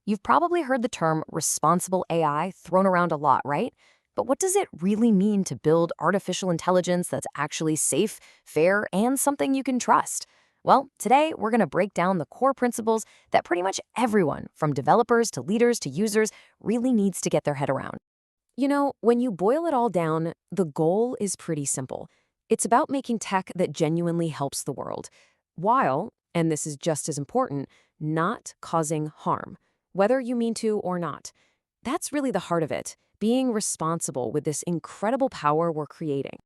You've probably heard the term responsible AI thrown around a lot, right? But what does it really mean to build artificial intelligence that's actually safe, fair, and something you can trust? Well, today we're going to break down the core principles that pretty much everyone, from developers to leaders to users, really needs to get their head around. When you boil it all down, the goal is pretty simple. It's about making tech that genuinely helps the world, while, and this is just as important, not causing harm, whether you mean to or not. That's really the heart of it, being responsible with this incredible power we're creating.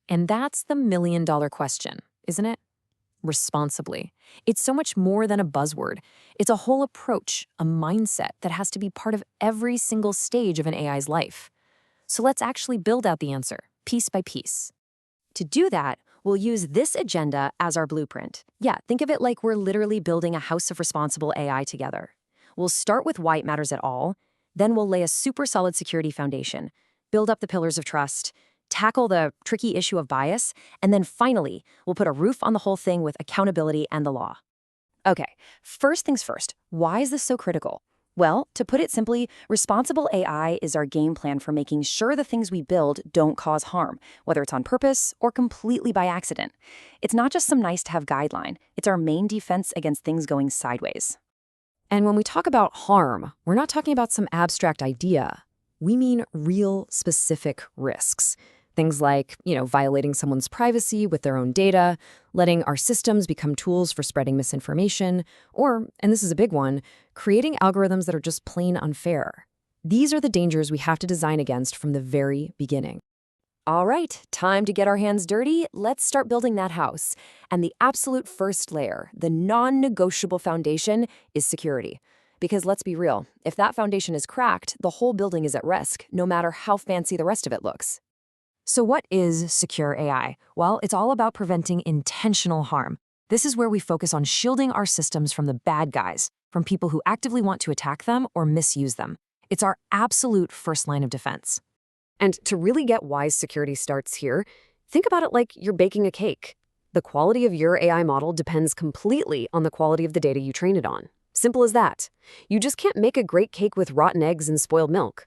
And that's the million-dollar question, isn't it? Responsibly. It's so much more than a buzzword. It's a whole approach, a mindset that has to be part of every single stage of an AI's life. So let's actually build out the answer, piece by piece. To do that, we'll use this agenda as our blueprint. Yeah, think of it like we're literally building a house of responsible AI together. We'll start with why it matters at all, then we'll lay a super solid security foundation, build up the pillars of trust, tackle the tricky issue of bias, and then finally, we'll put a roof on the whole thing with accountability and the law. Okay, first things first, why is this so critical? Well, to put it simply, responsible AI is our game plan for making sure the things we build don't cause harm, whether it's on purpose or completely by accident. It's not just some nice-to-have guideline. It's our main defense against things going sideways. And when we talk about harm, we're not talking about some abstract idea. We mean real, specific risks. Things like, violating someone's privacy with their own data, letting our systems become tools for spreading misinformation, or, and this is a big one, creating algorithms that are just plain unfair. These are the dangers we have to design against from the very beginning. All right, time to get our hands dirty. Let's start building that house. And the absolute first layer, the non-negotiable foundation, is security. Because let's be real, if that foundation is cracked, the whole building is at risk, no matter how fancy the rest of it looks. So what is secure AI? Well, it's all about preventing intentional harm. This is where we focus on shielding our systems from the bad guys, from people who actively want to attack them or misuse them. It's our absolute first line of defense. And to really get why security starts here, think about it like you're baking a cake. The quality of your AI model depends completely on the quality of the data you train it on. Simple as that. You just can't make a great cake with rotten eggs and spoiled milk.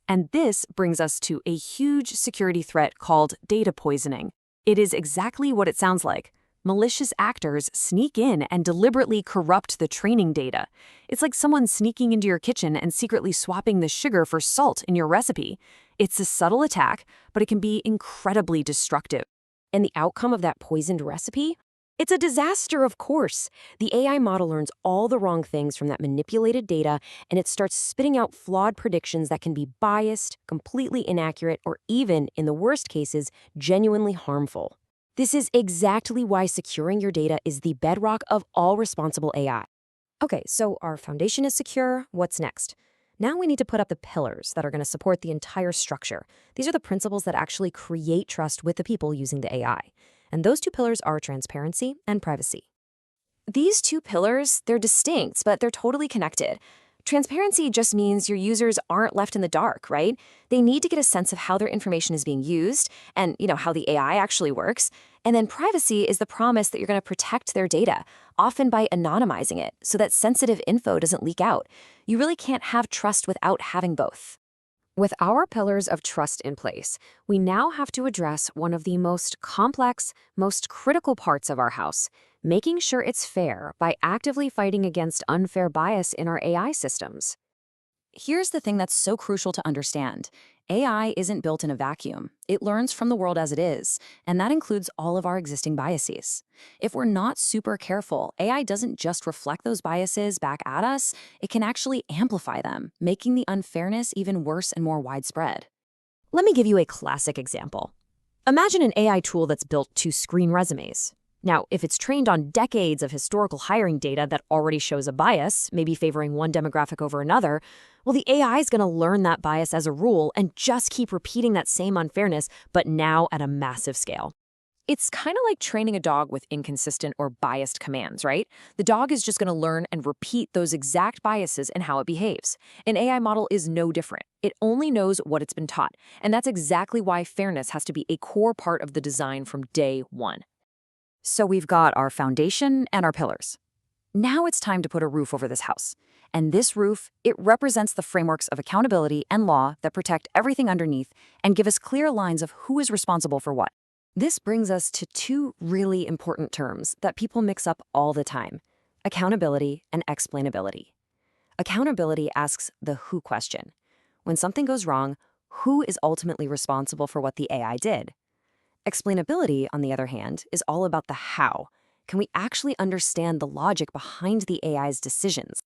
And this brings us to a huge security threat called data poisoning. It is exactly what it sounds like. Malicious actors sneak in and deliberately corrupt the training data. It's like someone sneaking into your kitchen and secretly swapping the sugar for salt in your recipe. It's a subtle attack, but it can be incredibly destructive. And the outcome of that poisoned recipe? It's a disaster, of course. The AI model learns all the wrong things from that manipulated data, and it starts spitting out flawed predictions that can be biased, completely inaccurate, or even, in the worst cases, genuinely harmful. This is exactly why securing your data is the bedrock of all responsible AI. Okay, so our foundation is secure. What's next? Now we need to put up the pillars that are going to support the entire structure. These are the principles that actually create trust with the people using the AI. And those two pillars are transparency and privacy. These two pillars, they're distinct, but they're totally connected. Transparency just means your users aren't left in the dark, right? They need to get a sense of how their information is being used and, how the AI actually works. And then privacy is the promise that you're going to protect their data, often by anonymizing it so that sensitive info doesn't leak out. You really can't have trust without having both. With our pillars of trust in place, we now have to address one of the most complex, most critical parts of our house, making sure it's fair by actively fighting against unfair bias in our AI systems. Here's the thing that's so crucial to understand. AI isn't built in a vacuum. It learns from the world as it is, and that includes all of our existing biases. If we're not super careful, AI doesn't just reflect those biases back at us, it can actually amplify them, making the unfairness even worse and more widespread. Let me give you a classic example. Imagine an AI tool that's built to screen resumes. Now, if it's trained on decades of historical hiring data that already shows a bias, maybe favoring one demographic over another, well, the AI is going to learn that bias as a rule and just keep repeating that same unfairness, but now at a massive scale. It's kind of like training a dog with inconsistent or biased commands, right? The dog is just going to learn and repeat those exact biases in how it behaves. An AI model is no different. It only knows what it's been taught, and that's exactly why fairness has to be a core part of the design from day one. So we've got our foundation and our pillars. Now it's time to put a roof over this house. And this roof, it represents the frameworks of accountability and law that protect everything underneath and give us clear lines of who is responsible for what. This brings us to two really important terms that people mix up all the time: accountability and explainability. Accountability asks the who question. When something goes wrong, who is ultimately responsible for what the AI did? Explainability, on the other hand, is all about the how. Can we actually understand the logic behind the AI's decisions?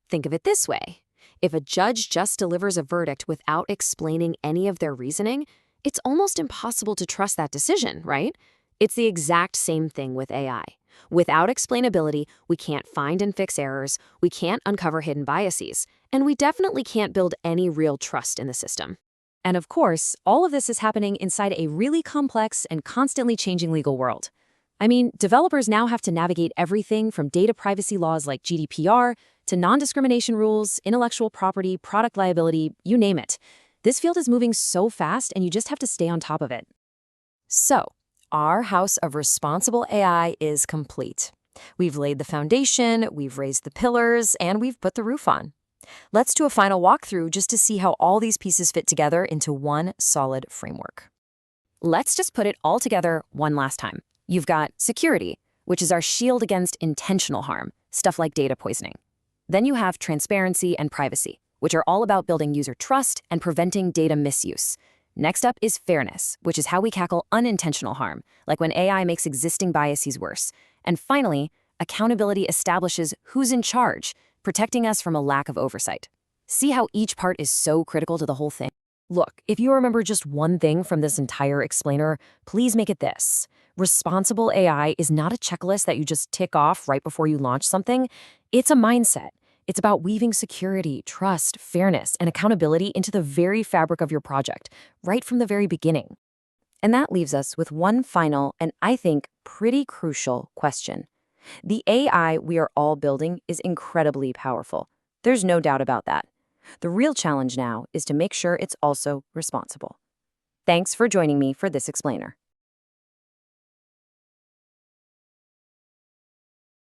Think of it this way. If a judge just delivers a verdict without explaining any of their reasoning, it's almost impossible to trust that decision, right? It's the exact same thing with AI. Without explainability, we can't find and fix errors, we can't uncover hidden biases, and we definitely can't build any real trust in the system. And of course, all of this is happening inside a really complex and constantly changing legal world. I mean, developers now have to navigate everything from data privacy laws like GDPR to non-discrimination rules, intellectual property, product liability, you name it. This field is moving so fast, and you just have to stay on top of it. So, our house of responsible AI is complete. We've laid the foundation, we've raised the pillars, and we've put the roof on. Let's do a final walkthrough just to see how all these pieces fit together into one solid framework. Let's just put it all together one last time. You've got security, which is our shield against intentional harm, stuff like data poisoning. Then you have transparency and privacy, which are all about building user trust and preventing data misuse. Next up is fairness, which is how we tackle unintentional harm, like when AI makes existing biases worse. And finally, accountability establishes who's in charge, protecting us from a lack of oversight. See how each part is so critical to the whole thing? Look, if you remember just one thing from this entire explainer, please make it this. Responsible AI is not a checklist that you just tick off right before you launch something. It's a mindset. It's about weaving security, trust, fairness, and accountability into the very fabric of your project, right from the very beginning. And that leaves us with one final and, I think, pretty crucial question. The AI we are all building is incredibly powerful. There's no doubt about that. The real challenge now is to make sure it's also responsible. Thanks for joining me for this explainer.